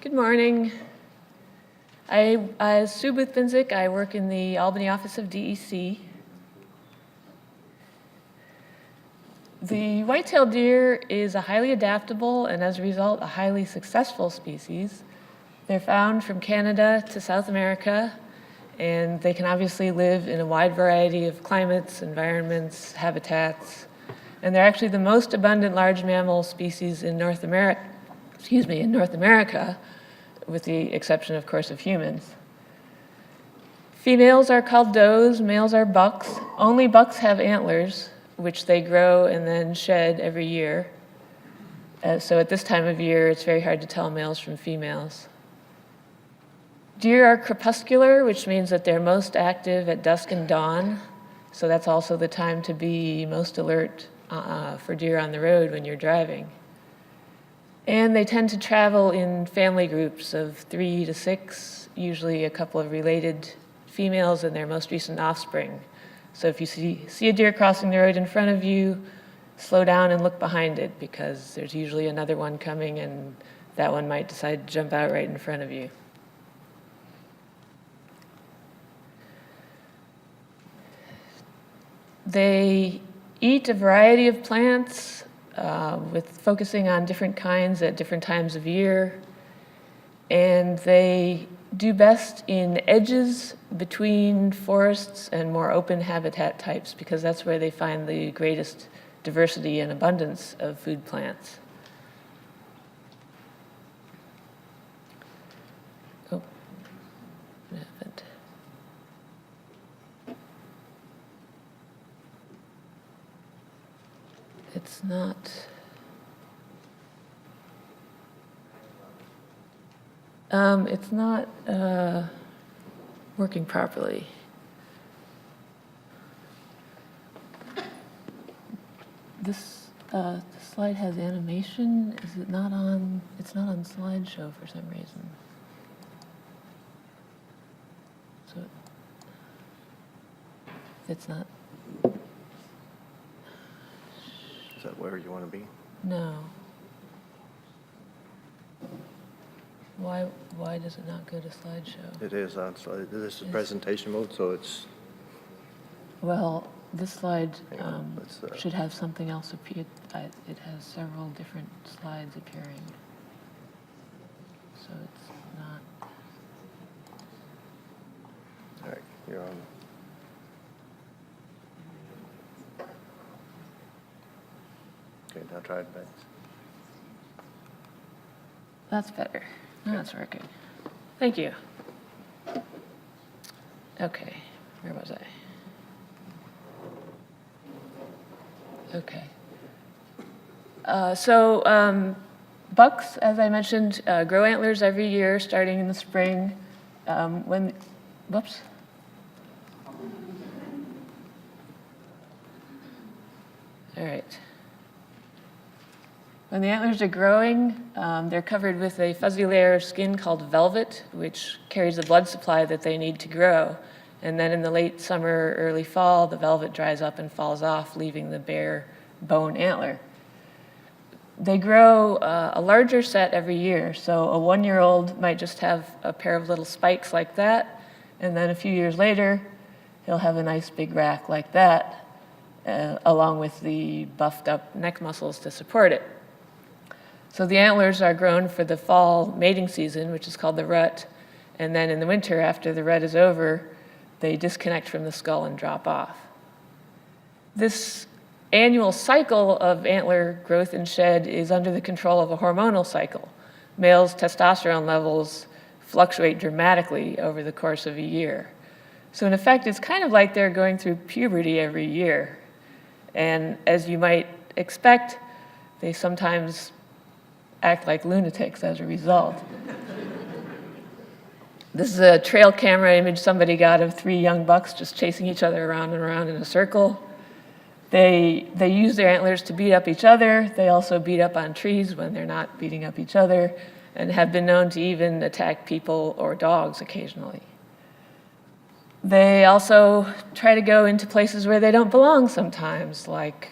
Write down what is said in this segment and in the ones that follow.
Good morning. As Sue Booth-Binczik, I work in the Albany office of DEC. The white-tailed deer is a highly adaptable and as a result a highly successful species. They're found from Canada to South America, and they can obviously live in a wide variety of climates, environments, habitats. And they're actually the most abundant large mammal species in North America, with the exception, of course, of humans. Females are called does, males are bucks. Only bucks have antlers, which they grow and then shed every year. So at this time of year, it's very hard to tell males from females. Deer are crepuscular, which means that they're most active at dusk and dawn. So that's also the time to be most alert for deer on the road when you're driving. And they tend to travel in family groups of 3 to 6, usually a couple of related females and their most recent offspring. So if you see a deer crossing the road in front of you, slow down and look behind it, because there's usually another one coming and that one might decide to jump out right in front of you. They eat a variety of plants, with focusing on different kinds at different times of year. And they do best in edges between forests and more open habitat types, because that's where they find the greatest diversity and abundance of food plants. Oh, what happened? It's not working properly. This slide has animation. Is it not on? It's not on slideshow for some reason. So it's not. Is that where you want to be? No. Why does it not go to slideshow? It is on slide. This is presentation mode, so it's. Well, this slide let's, should have something else appear. It has several different slides appearing. So it's not. All right, you're on. Okay, now try it back. That's better. Now it's working. Thank you. Okay, where was I? Okay. Bucks, as I mentioned, grow antlers every year, starting in the spring. Whoops. All right. When the antlers are growing, they're covered with a fuzzy layer of skin called velvet, which carries the blood supply that they need to grow. And then in the late summer, early fall, the velvet dries up and falls off, leaving the bare bone antler. They grow a larger set every year. So a 1-year-old might just have a pair of little spikes like that. And then a few years later, he'll have a nice big rack like that, along with the buffed up neck muscles to support it. So the antlers are grown for the fall mating season, which is called the rut. And then in the winter, after the rut is over, they disconnect from the skull and drop off. This annual cycle of antler growth and shed is under the control of a hormonal cycle. Males' testosterone levels fluctuate dramatically over the course of a year. So in effect, it's kind of like they're going through puberty every year. And as you might expect, they sometimes act like lunatics as a result. This is a trail camera image somebody got of 3 young bucks just chasing each other around and around in a circle. They use their antlers to beat up each other. They also beat up on trees when they're not beating up each other, and have been known to even attack people or dogs occasionally. They also try to go into places where they don't belong sometimes, like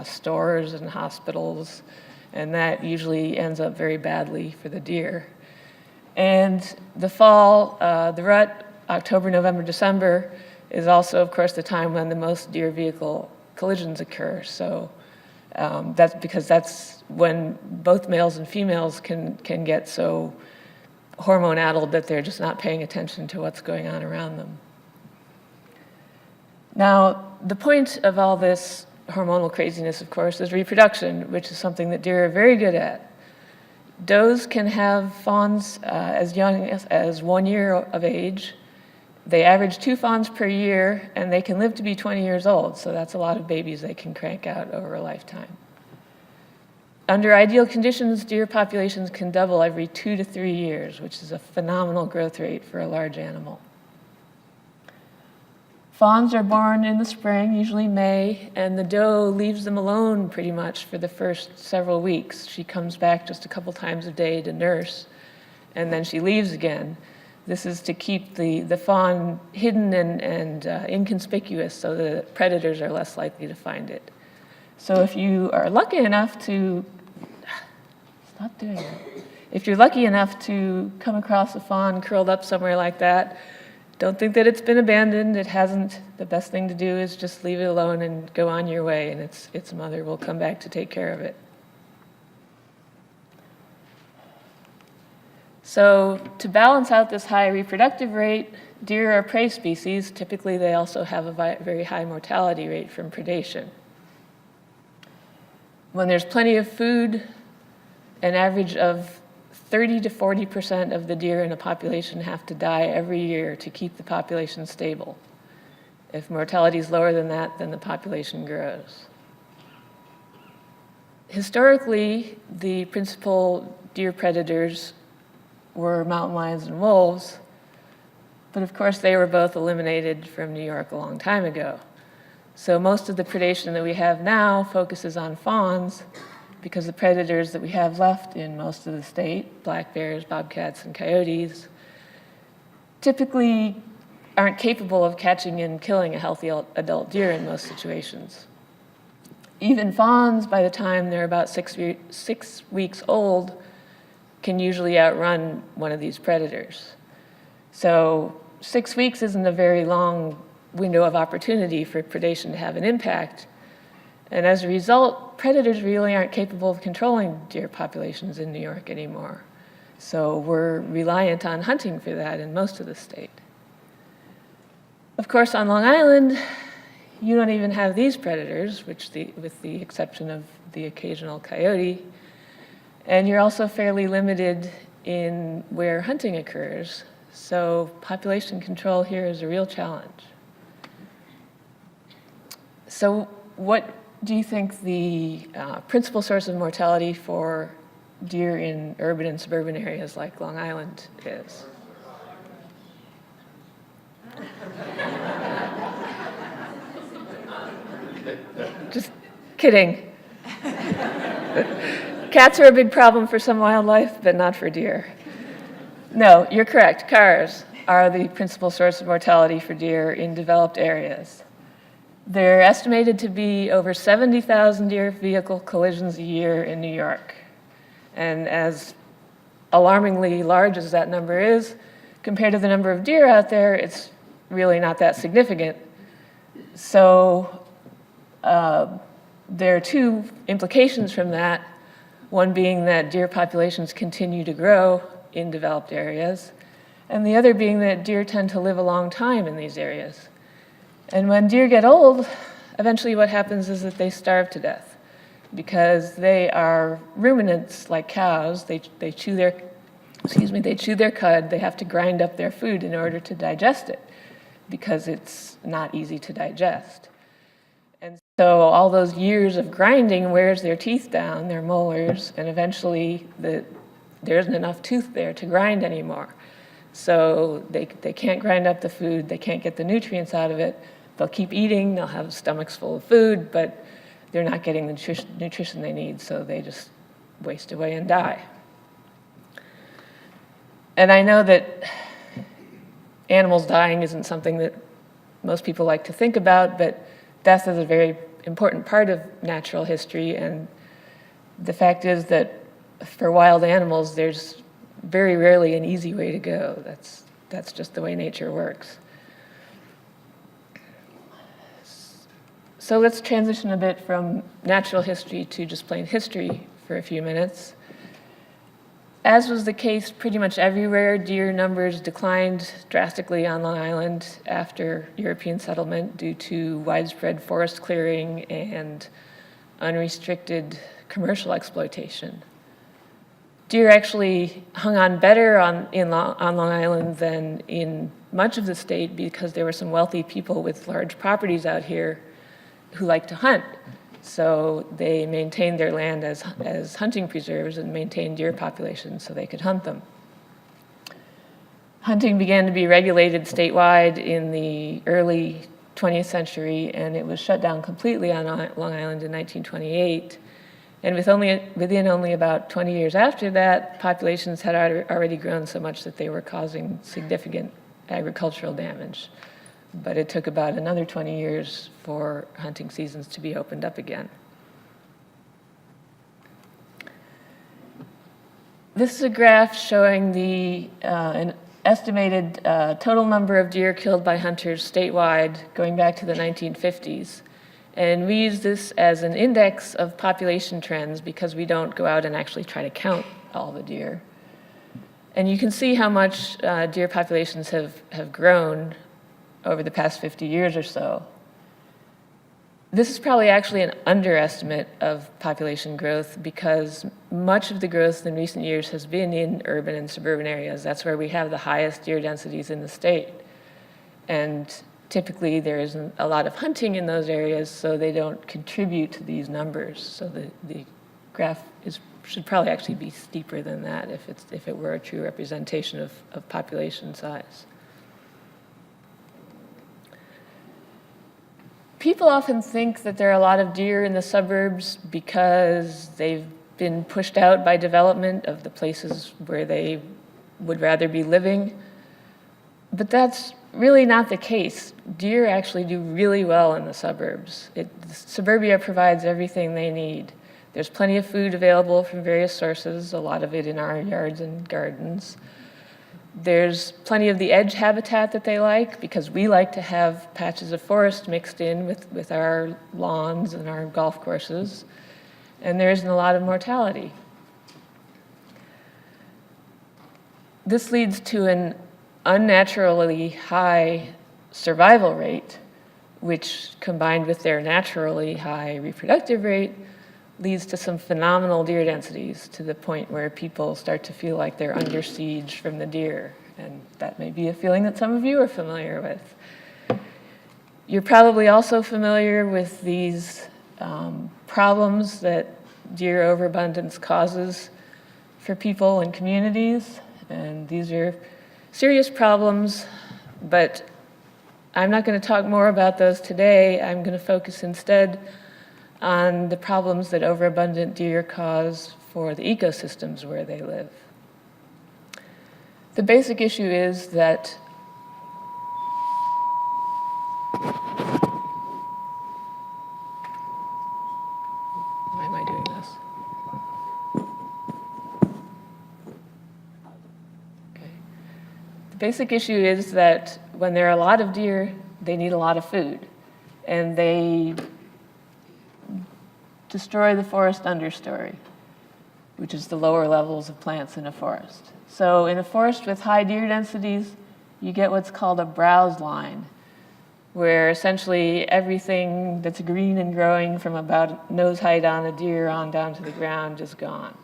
stores and hospitals, and that usually ends up very badly for the deer. And the fall, the rut, October, November, December, is also, of course, the time when the most deer-vehicle collisions occur. So that's because that's when both males and females can get so hormone-addled that they're just not paying attention to what's going on around them. Now, the point of all this hormonal craziness, of course, is reproduction, which is something that deer are very good at. Does can have fawns as young as 1 year of age. They average 2 fawns per year, and they can live to be 20 years old, so that's a lot of babies they can crank out over a lifetime. Under ideal conditions, deer populations can double every 2 to 3 years, which is a phenomenal growth rate for a large animal. Fawns are born in the spring, usually May, and the doe leaves them alone pretty much for the first several weeks. She comes back just a couple times a day to nurse, and then she leaves again. This is to keep the fawn hidden and inconspicuous so the predators are less likely to find it. So if you are lucky enough to, stop doing that. If you're lucky enough to come across a fawn curled up somewhere like that, don't think that it's been abandoned. It hasn't. The best thing to do is just leave it alone and go on your way, and its mother will come back to take care of it. So to balance out this high reproductive rate, deer are prey species. Typically, they also have a very high mortality rate from predation. When there's plenty of food, an average of 30 to 40% of the deer in a population have to die every year to keep the population stable. If mortality is lower than that, then the population grows. Historically, the principal deer predators were mountain lions and wolves, but of course they were both eliminated from New York a long time ago. So most of the predation that we have now focuses on fawns, because the predators that we have left in most of the state, black bears, bobcats, and coyotes, typically aren't capable of catching and killing a healthy adult deer in most situations. Even fawns, by the time they're about 6 weeks old, can usually outrun one of these predators. So 6 weeks isn't a very long window of opportunity for predation to have an impact. And as a result, predators really aren't capable of controlling deer populations in New York anymore. So we're reliant on hunting for that in most of the state. Of course, on Long Island, you don't even have these predators, with the exception of the occasional coyote. And you're also fairly limited in where hunting occurs. So population control here is a real challenge. So what do you think the principal source of mortality for deer in urban and suburban areas like Long Island is? Just kidding. Cats are a big problem for some wildlife, but not for deer. No, you're correct. Cars are the principal source of mortality for deer in developed areas. There are estimated to be over 70,000 deer vehicle collisions a year in New York. And as alarmingly large as that number is, compared to the number of deer out there, it's really not that significant. So there are two implications from that. One being that deer populations continue to grow in developed areas, and the other being that deer tend to live a long time in these areas. And when deer get old, eventually what happens is that they starve to death because they are ruminants like cows. They chew their cud. They have to grind up their food in order to digest it because it's not easy to digest. And so all those years of grinding wears their teeth down, their molars, and eventually there isn't enough tooth there to grind anymore. So they can't grind up the food, they can't get the nutrients out of it. They'll keep eating, they'll have stomachs full of food, but they're not getting the nutrition they need, so they just waste away and die. And I know that animals dying isn't something that most people like to think about, but death is a very important part of natural history, and the fact is that for wild animals, there's very rarely an easy way to go. That's just the way nature works. So let's transition a bit from natural history to just plain history for a few minutes. As was the case pretty much everywhere, deer numbers declined drastically on Long Island after European settlement due to widespread forest clearing and unrestricted commercial exploitation. Deer actually hung on better on Long Island than in much of the state because there were some wealthy people with large properties out here who liked to hunt. So they maintained their land as hunting preserves and maintained deer populations so they could hunt them. Hunting began to be regulated statewide in the early 20th century, and it was shut down completely on Long Island in 1928. And within only about 20 years after that, populations had already grown so much that they were causing significant agricultural damage. But it took about another 20 years for hunting seasons to be opened up again. This is a graph showing an estimated total number of deer killed by hunters statewide going back to the 1950s. And we use this as an index of population trends because we don't go out and actually try to count all the deer. And you can see how much deer populations have grown over the past 50 years or so. This is probably actually an underestimate of population growth because much of the growth in recent years has been in urban and suburban areas. That's where we have the highest deer densities in the state. And typically there isn't a lot of hunting in those areas, so they don't contribute to these numbers. So the graph should probably actually be steeper than that if it were a true representation of population size. People often think that there are a lot of deer in the suburbs because they've been pushed out by development of the places where they would rather be living. But that's really not the case. Deer actually do really well in the suburbs. Suburbia provides everything they need. There's plenty of food available from various sources, a lot of it in our yards and gardens. There's plenty of the edge habitat that they like because we like to have patches of forest mixed in with our lawns and our golf courses. And there isn't a lot of mortality. This leads to an unnaturally high survival rate, which combined with their naturally high reproductive rate leads to some phenomenal deer densities to the point where people start to feel like they're under siege from the deer. And that may be a feeling that some of you are familiar with. You're probably also familiar with these problems that deer overabundance causes for people and communities. And these are serious problems, but I'm not going to talk more about those today. I'm going to focus instead on the problems that overabundant deer cause for the ecosystems where they live. The basic issue is that why am I doing this? Okay. The basic issue is that when there are a lot of deer, they need a lot of food, and they destroy the forest understory, which is the lower levels of plants in a forest. So in a forest with high deer densities, you get what's called a browse line, where essentially everything that's green and growing from about nose height on a deer on down to the ground is gone.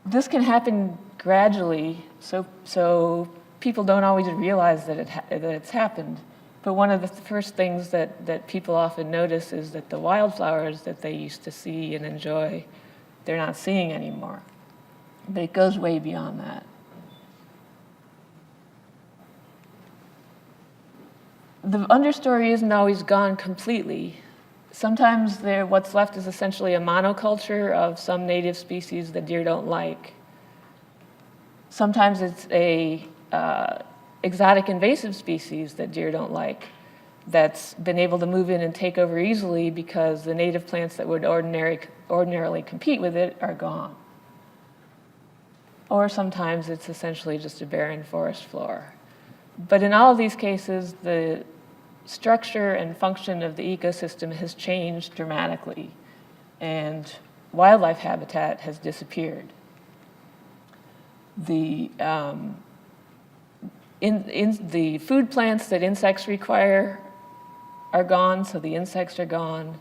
This can happen gradually, so people don't always realize that it's happened. But one of the first things that people often notice is that the wildflowers that they used to see and enjoy, they're not seeing anymore. But it goes way beyond that. The understory isn't always gone completely. Sometimes what's left is essentially a monoculture of some native species that deer don't like. Sometimes it's a exotic invasive species that deer don't like that's been able to move in and take over easily because the native plants that would ordinarily compete with it are gone. or sometimes it's essentially just a barren forest floor. But in all of these cases, the structure and function of the ecosystem has changed dramatically, and wildlife habitat has disappeared. The the food plants that insects require are gone, so the insects are gone.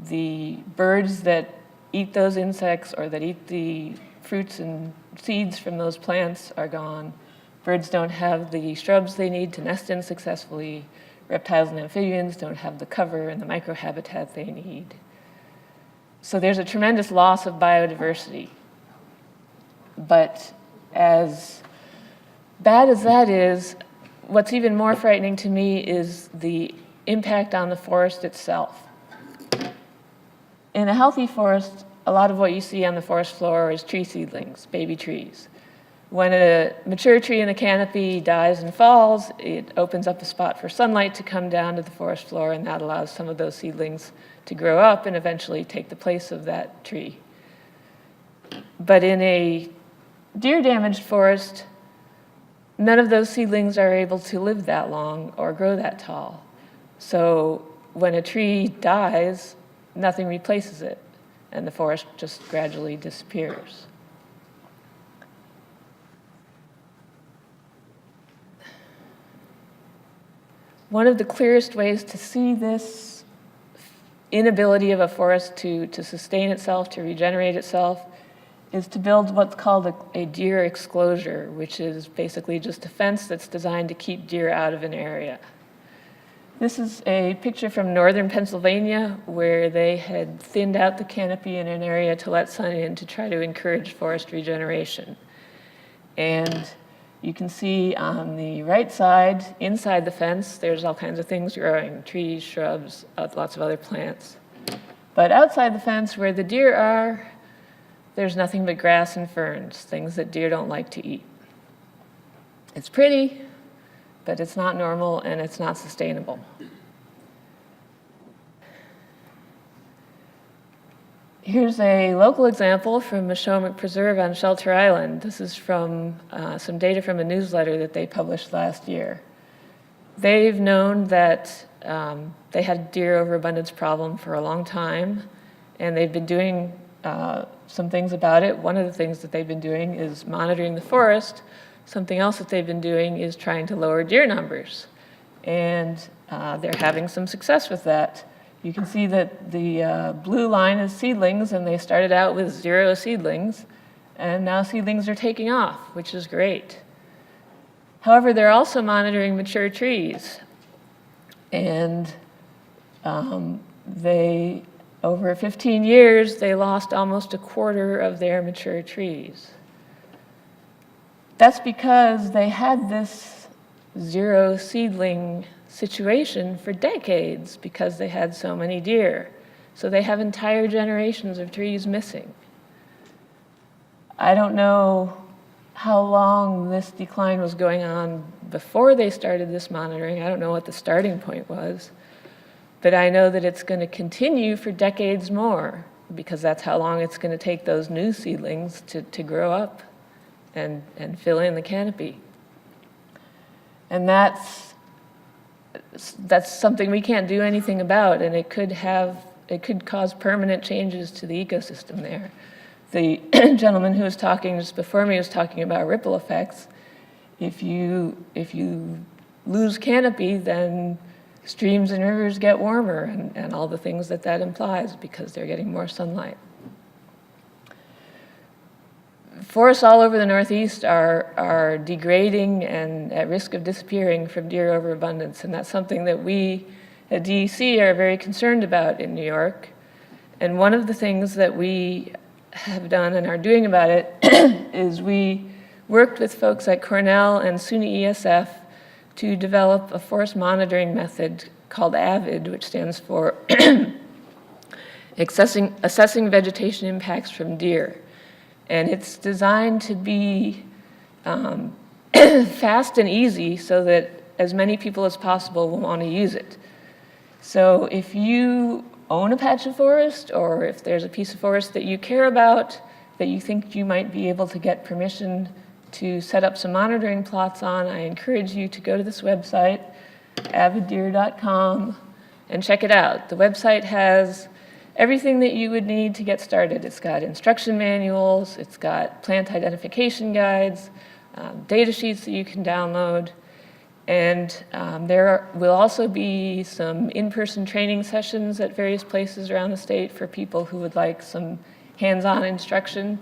The birds that eat those insects or that eat the fruits and seeds from those plants are gone. Birds don't have the shrubs they need to nest in successfully. Reptiles and amphibians don't have the cover and the microhabitat they need. So there's a tremendous loss of biodiversity. But as bad as that is, what's even more frightening to me is the impact on the forest itself. In a healthy forest, a lot of what you see on the forest floor is tree seedlings, baby trees. When a mature tree in the canopy dies and falls, it opens up a spot for sunlight to come down to the forest floor, and that allows some of those seedlings to grow up and eventually take the place of that tree. But in a deer-damaged forest, none of those seedlings are able to live that long or grow that tall. So when a tree dies, nothing replaces it, and the forest just gradually disappears. One of the clearest ways to see this inability of a forest to sustain itself, to regenerate itself, is to build what's called a deer exclosure, which is basically just a fence that's designed to keep deer out of an area. This is a picture from northern Pennsylvania where they had thinned out the canopy in an area to let sun in to try to encourage forest regeneration. And you can see on the right side, inside the fence, there's all kinds of things growing, trees, shrubs, lots of other plants. But outside the fence where the deer are, there's nothing but grass and ferns, things that deer don't like to eat. It's pretty, but it's not normal and it's not sustainable. Here's a local example from Mashomack Preserve on Shelter Island. This is from some data from a newsletter that they published last year. They've known that they had a deer overabundance problem for a long time, and they've been doing some things about it. One of the things that they've been doing is monitoring the forest. Something else that they've been doing is trying to lower deer numbers. And they're having some success with that. You can see that the blue line is seedlings, and they started out with 0 seedlings, and now seedlings are taking off, which is great. However, they're also monitoring mature trees. And over 15 years, they lost almost a quarter of their mature trees. That's because they had this 0 seedling situation for decades because they had so many deer. So they have entire generations of trees missing. I don't know how long this decline was going on before they started this monitoring. I don't know what the starting point was. But I know that it's going to continue for decades more because that's how long it's going to take those new seedlings to grow up and fill in the canopy. And that's something we can't do anything about, and it could cause permanent changes to the ecosystem there. The gentleman who was talking just before me was talking about ripple effects. If you lose canopy, then streams and rivers get warmer and all the things that implies because they're getting more sunlight. Forests all over the Northeast are degrading and at risk of disappearing from deer overabundance, and that's something that we at DEC are very concerned about in New York. And one of the things that we have done and are doing about it is we worked with folks at Cornell and SUNY ESF to develop a forest monitoring method called AVID, which stands for Assessing Vegetation Impacts from Deer. And it's designed to be fast and easy so that as many people as possible will want to use it. So if you own a patch of forest, or if there's a piece of forest that you care about, that you think you might be able to get permission to set up some monitoring plots on, I encourage you to go to this website, aviddeer.com, and check it out. The website has everything that you would need to get started. It's got instruction manuals, it's got plant identification guides, data sheets that you can download, and there will also be some in-person training sessions at various places around the state for people who would like some hands-on instruction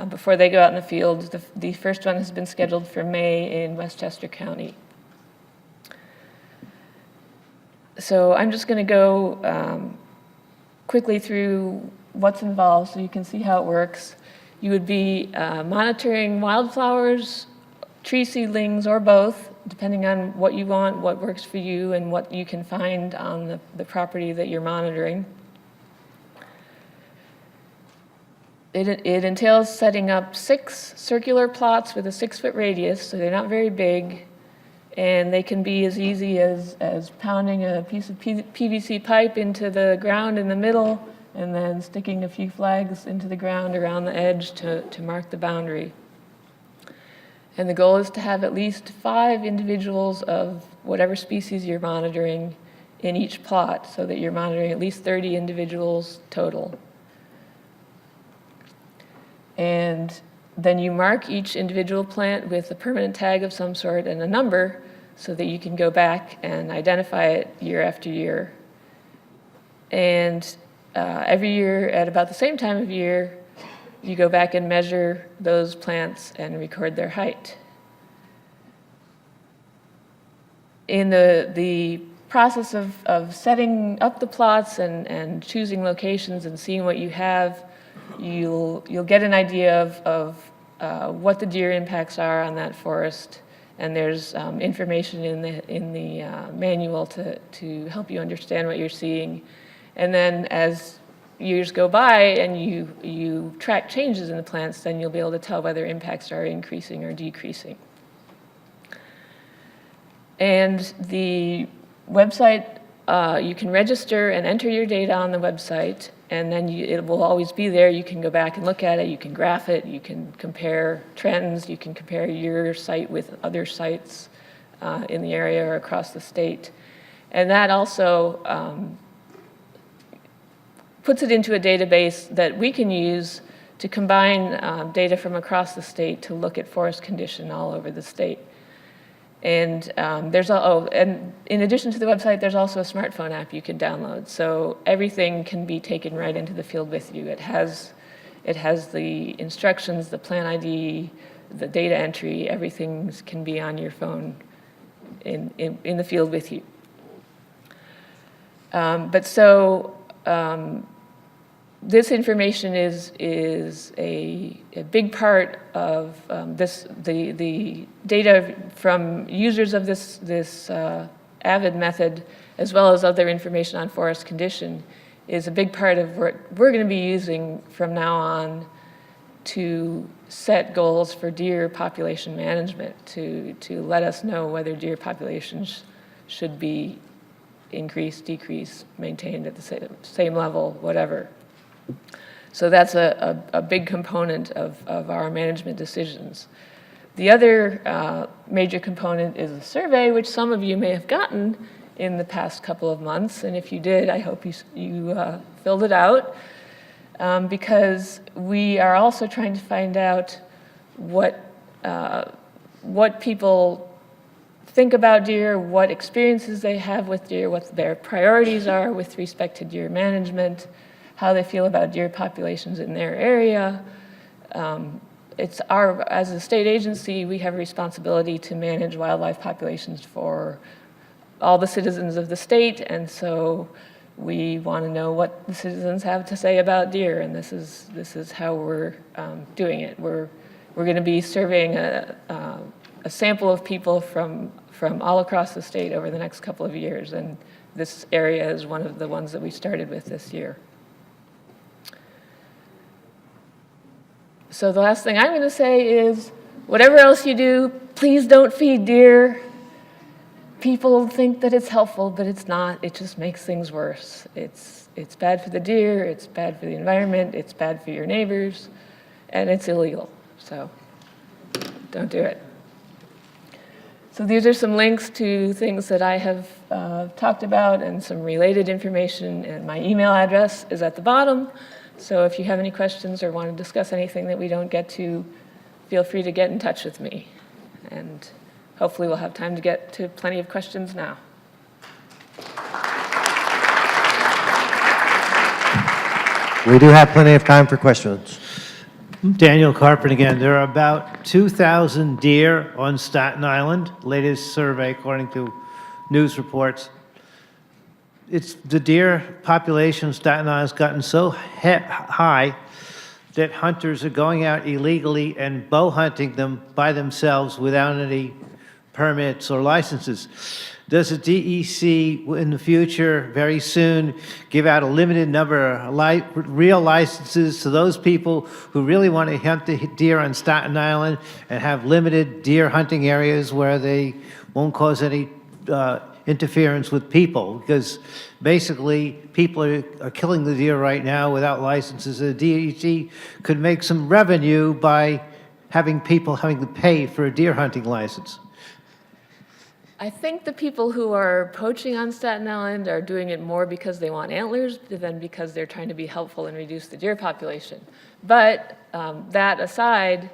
before they go out in the field. The first one has been scheduled for May in Westchester County. So I'm just going to go quickly through what's involved so you can see how it works. You would be monitoring wildflowers, tree seedlings, or both, depending on what you want, what works for you, and what you can find on the property that you're monitoring. It entails setting up 6 circular plots with a 6-foot radius, so they're not very big, and they can be as easy as pounding a piece of PVC pipe into the ground in the middle and then sticking a few flags into the ground around the edge to mark the boundary. And the goal is to have at least 5 individuals of whatever species you're monitoring in each plot, so that you're monitoring at least 30 individuals total. And then you mark each individual plant with a permanent tag of some sort and a number so that you can go back and identify it year after year. And every year at about the same time of year, you go back and measure those plants and record their height. In the process of setting up the plots and choosing locations and seeing what you have, you'll get an idea of what the deer impacts are on that forest, and there's information in the manual to help you understand what you're seeing. And then as years go by and you track changes in the plants, then you'll be able to tell whether impacts are increasing or decreasing. And the website, you can register and enter your data on the website, and then it will always be there. You can go back and look at it, you can graph it, you can compare trends, you can compare your site with other sites in the area or across the state. And that also puts it into a database that we can use to combine data from across the state to look at forest condition all over the state. And and in addition to the website, there's also a smartphone app you can download. So everything can be taken right into the field with you. It has the instructions, the plant ID, the data entry. Everything can be on your phone in the field with you. This information is a big part of the data from users of this AVID method, as well as other information on forest condition, is a big part of what we're going to be using from now on to set goals for deer population management, to let us know whether deer populations should be increased, decreased, maintained at the same level, whatever. So that's a big component of our management decisions. The other major component is a survey, which some of you may have gotten in the past couple of months, and if you did, I hope you filled it out, because we are also trying to find out what people think about deer, what experiences they have with deer, what their priorities are with respect to deer management, how they feel about deer populations in their area. As a state agency, we have a responsibility to manage wildlife populations for all the citizens of the state, and so we want to know what the citizens have to say about deer, and this is how we're doing it. We're going to be surveying a sample of people from all across the state over the next couple of years, and this area is one of the ones that we started with this year. So the last thing I'm going to say is, whatever else you do, please don't feed deer. People think that it's helpful, but it's not. It just makes things worse. It's bad for the deer, it's bad for the environment, it's bad for your neighbors. and it's illegal, so don't do it. So these are some links to things that I have talked about and some related information, and my email address is at the bottom. So if you have any questions or want to discuss anything that we don't get to, feel free to get in touch with me. And hopefully we'll have time to get to plenty of questions now. We do have plenty of time for questions. Daniel Carpenter again. There are about 2,000 deer on Staten Island, latest survey according to news reports. The deer population of Staten Island has gotten so high that hunters are going out illegally and bow hunting them by themselves without any permits or licenses. Does the DEC in the future, very soon, give out a limited number of real licenses to those people who really want to hunt the deer on Staten Island and have limited deer hunting areas where they won't cause any interference with people? Because basically, people are killing the deer right now without licenses. The DEC could make some revenue by having people having to pay for a deer hunting license. I think the people who are poaching on Staten Island are doing it more because they want antlers than because they're trying to be helpful and reduce the deer population. But that aside,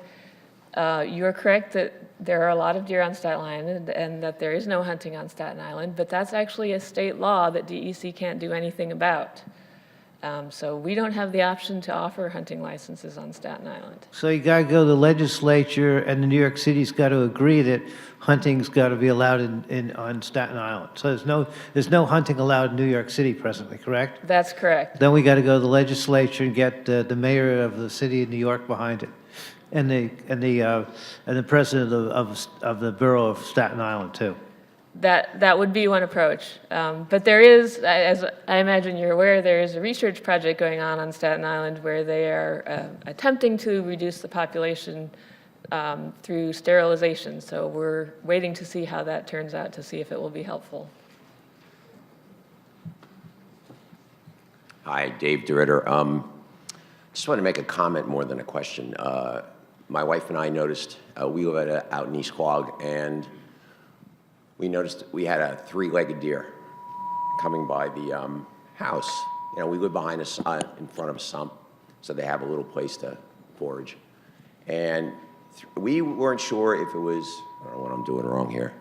you're correct that there are a lot of deer on Staten Island and that there is no hunting on Staten Island, but that's actually a state law that DEC can't do anything about. So we don't have the option to offer hunting licenses on Staten Island. So you got to go to the legislature, and the New York City's got to agree that hunting's got to be allowed on Staten Island. So there's no hunting allowed in New York City presently, correct? That's correct. Then we got to go to the legislature and get the mayor of the city of New York behind it, and the president of the borough of Staten Island too. That would be one approach. But there is, as I imagine you're aware, there is a research project going on Staten Island where they are attempting to reduce the population through sterilization. So we're waiting to see how that turns out to see if it will be helpful. Hi, Dave DeRitter. Just want to make a comment more than a question. My wife and I noticed, we live out in East Quogue, and we noticed we had a three-legged deer coming by the house. You know, we live behind in front of a sump, so they have a little place to forage. And we weren't sure if it was, I don't know what I'm doing wrong here,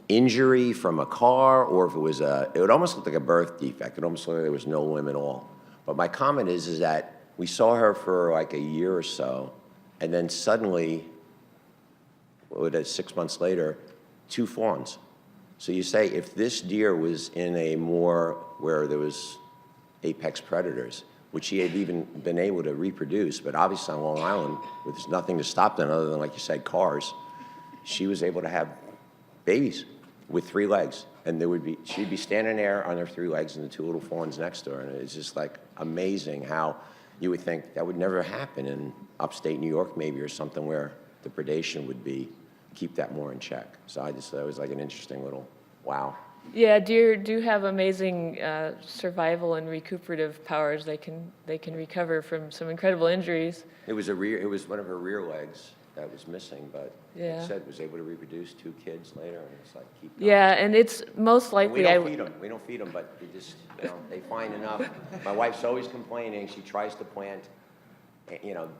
injury from a car, or if it was it would almost look like a birth defect. It almost looked like there was no limb at all. But my comment is that we saw her for like a year or so, and then suddenly, 6 months later, 2 fawns. So you say if this deer was in a more where there was apex predators, would she have even been able to reproduce? But obviously on Long Island, where there's nothing to stop them other than, like you said, cars, she was able to have babies with 3 legs. And she'd be standing there on her 3 legs and the 2 little fawns next to her. And it's just like amazing how you would think that would never happen in upstate New York maybe, or something where the predation would keep that more in check. So I just thought it was like an interesting little wow. Yeah, deer do have amazing survival and recuperative powers. They can recover from some incredible injuries. It was one of her rear legs that was missing, but Yeah. it said was able to reproduce 2 kids later, and it's like keep going. Yeah, and it's most likely. We don't feed them. We don't feed them, but they just, they find enough. My wife's always complaining. She tries to plant,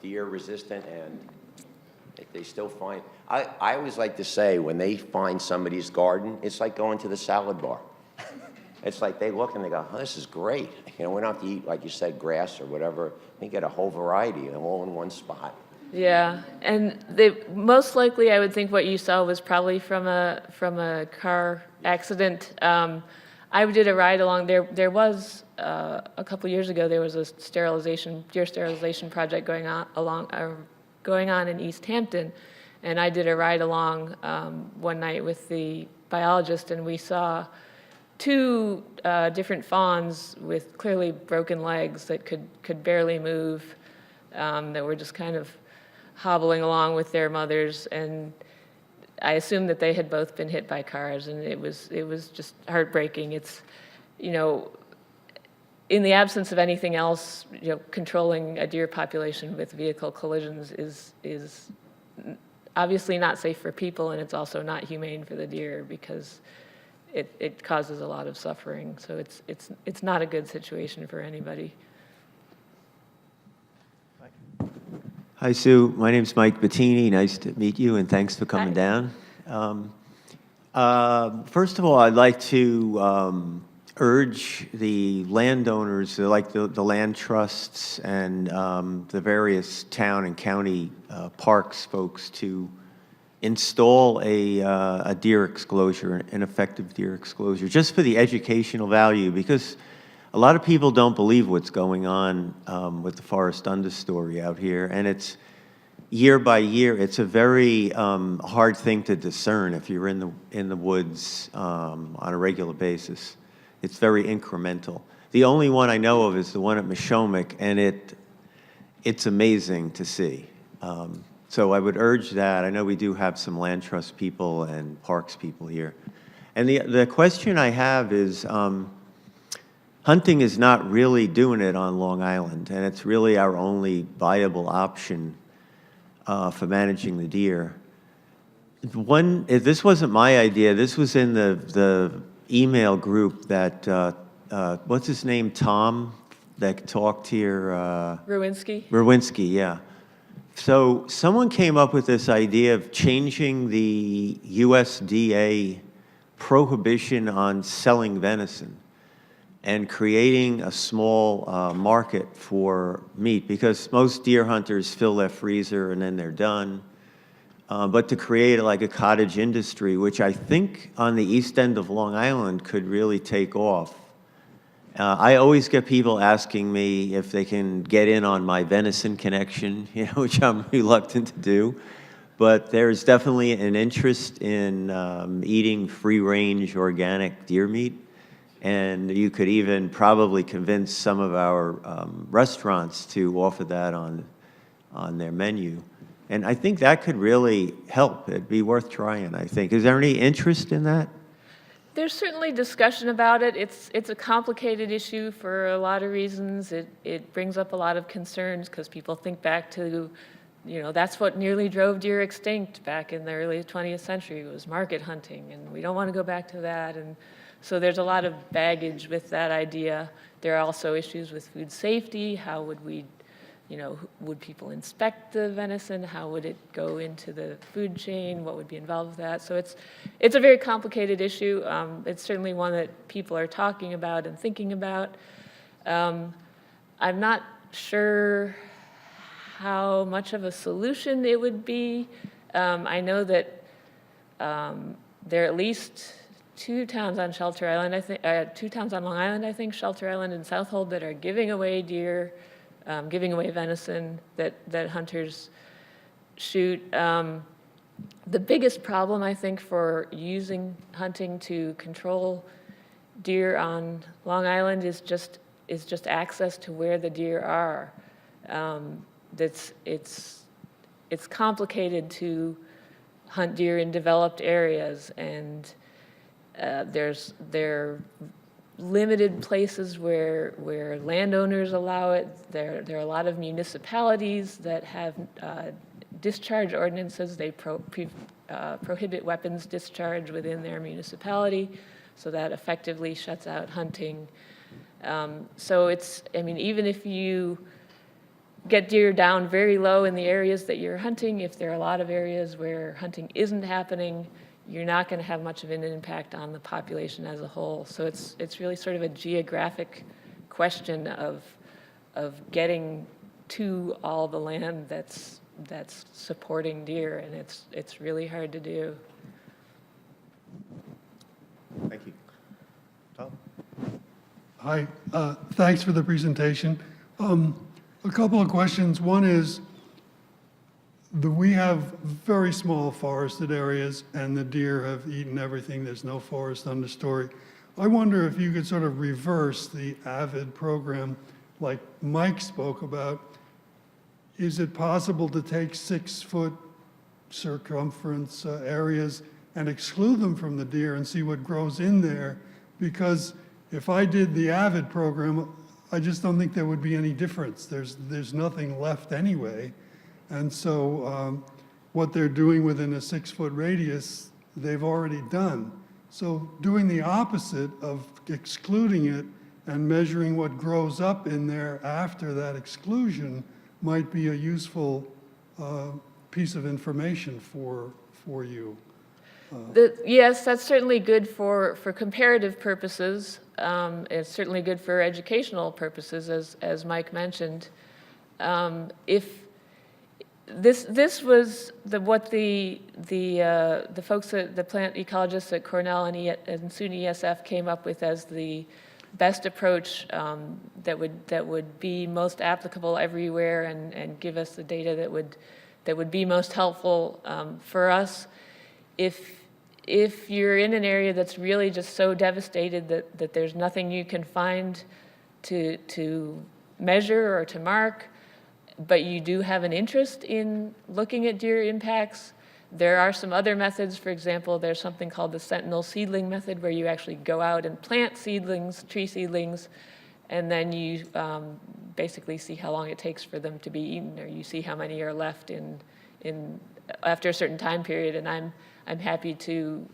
deer resistant, and they still find. I always like to say when they find somebody's garden, it's like going to the salad bar. It's like they look and they go, oh, this is great. We don't have to eat, like you said, grass or whatever. We get a whole variety, all in one spot. Yeah, and most likely, I would think what you saw was probably from a car accident. I did a ride along there. There was a couple years ago. There was a deer sterilization project going on in East Hampton, and I did a ride along one night with the biologist, and we saw 2 different fawns with clearly broken legs that could barely move, that were just kind of hobbling along with their mothers, and I assumed that they had both been hit by cars, and it was just heartbreaking. It's, in the absence of anything else, controlling a deer population with vehicle collisions is obviously not safe for people, and it's also not humane for the deer because it causes a lot of suffering. So it's not a good situation for anybody. Hi, Sue. My name's Mike Bettini. Nice to meet you, and thanks for coming Hi. down. First of all, I'd like to urge the landowners, like the land trusts and the various town and county parks folks, to install a deer exclosure, an effective deer exclosure, just for the educational value, because a lot of people don't believe what's going on with the forest understory out here, and it's year by year. It's a very hard thing to discern if you're in the woods on a regular basis. It's very incremental. The only one I know of is the one at Mishomick, and it's amazing to see. So I would urge that. I know we do have some land trust people and parks people here. And the question I have is, hunting is not really doing it on Long Island, and it's really our only viable option for managing the deer. This wasn't my idea. This was in the email group that, what's his name, Tom, that talked here? Rowinski? Rowinski, yeah. So someone came up with this idea of changing the USDA prohibition on selling venison and creating a small market for meat, because most deer hunters fill their freezer and then they're done. But to create like a cottage industry, which I think on the east end of Long Island could really take off. I always get people asking me if they can get in on my venison connection, which I'm reluctant to do. But there's definitely an interest in eating free-range organic deer meat. And you could even probably convince some of our restaurants to offer that on their menu. And I think that could really help. It'd be worth trying, I think. Is there any interest in that? There's certainly discussion about it. It's a complicated issue for a lot of reasons. It brings up a lot of concerns because people think back to, that's what nearly drove deer extinct back in the early 20th century, was market hunting, and we don't want to go back to that. And so there's a lot of baggage with that idea. There are also issues with food safety. How would we, would people inspect the venison? How would it go into the food chain? What would be involved with that? So it's a very complicated issue. It's certainly one that people are talking about and thinking about. I'm not sure how much of a solution it would be. I know that there are at least two towns on Shelter Island, I think, two towns on Long Island, I think, Shelter Island and Southold, that are giving away deer, giving away venison that hunters shoot. The biggest problem, I think, for using hunting to control deer on Long Island is just access to where the deer are. It's complicated to hunt deer in developed areas, and there are limited places where landowners allow it. There are a lot of municipalities that have discharge ordinances. They prohibit weapons discharge within their municipality, so that effectively shuts out hunting. So even if you get deer down very low in the areas that you're hunting, if there are a lot of areas where hunting isn't happening, you're not going to have much of an impact on the population as a whole. So it's really sort of a geographic question of getting to all the land that's supporting deer, and it's really hard to do. Thank you. Tom? Hi, thanks for the presentation. A couple of questions. One is, we have very small forested areas, and the deer have eaten everything. There's no forest understory. I wonder if you could sort of reverse the AVID program like Mike spoke about. Is it possible to take 6-foot circumference areas and exclude them from the deer and see what grows in there? Because if I did the AVID program, I just don't think there would be any difference. There's nothing left anyway. And so what they're doing within a 6-foot radius, they've already done. So doing the opposite of excluding it and measuring what grows up in there after that exclusion might be a useful piece of information for you. Yes, that's certainly good for comparative purposes. It's certainly good for educational purposes, as Mike mentioned. If this was what the folks at the plant ecologists at Cornell and SUNY ESF came up with as the best approach that would be most applicable everywhere and give us the data that would be most helpful for us. If you're in an area that's really just so devastated that there's nothing you can find to measure or to mark, but you do have an interest in looking at deer impacts, there are some other methods. For example, there's something called the sentinel seedling method, where you actually go out and plant seedlings, tree seedlings, and then you basically see how long it takes for them to be eaten, or you see how many are left in after a certain time period. And I'm happy to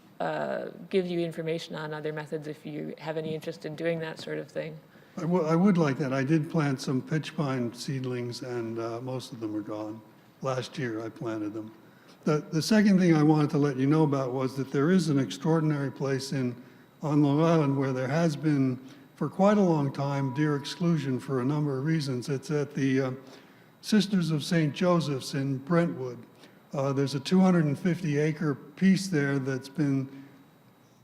give you information on other methods if you have any interest in doing that sort of thing. I would like that. I did plant some pitch pine seedlings, and most of them are gone. Last year I planted them. The second thing I wanted to let you know about was that there is an extraordinary place on Long Island where there has been, for quite a long time, deer exclusion for a number of reasons. It's at the Sisters of St. Joseph's in Brentwood. There's a 250-acre piece there that's been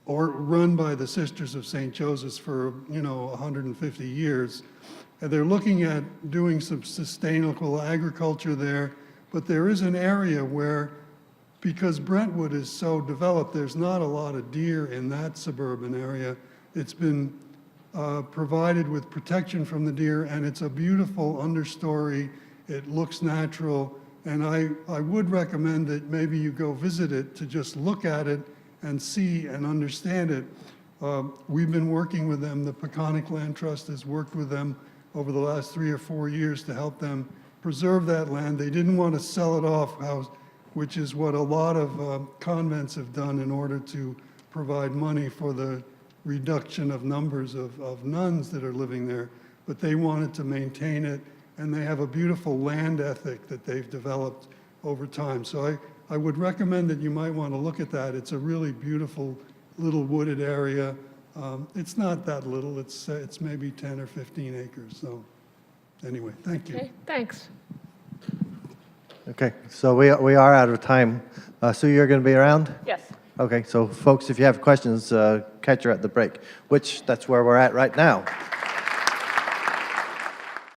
run by the Sisters of St. Joseph's for 150 years. And they're looking at doing some sustainable agriculture there, but there is an area where, because Brentwood is so developed, there's not a lot of deer in that suburban area. It's been provided with protection from the deer, and it's a beautiful understory. It looks natural, and I would recommend that maybe you go visit it to just look at it and see and understand it. We've been working with them. The Peconic Land Trust has worked with them over the last 3 or 4 years to help them preserve that land. They didn't want to sell it off, which is what a lot of convents have done in order to provide money for the reduction of numbers of nuns that are living there. But they wanted to maintain it, and they have a beautiful land ethic that they've developed over time. So I would recommend that you might want to look at that. It's a really beautiful little wooded area. It's not that little. It's maybe 10 or 15 acres. So anyway, thank you. Okay, thanks. Okay, so we are out of time. Sue, you're going to be around? Yes. Okay, so folks, if you have questions, catch her at the break, which that's where we're at right now.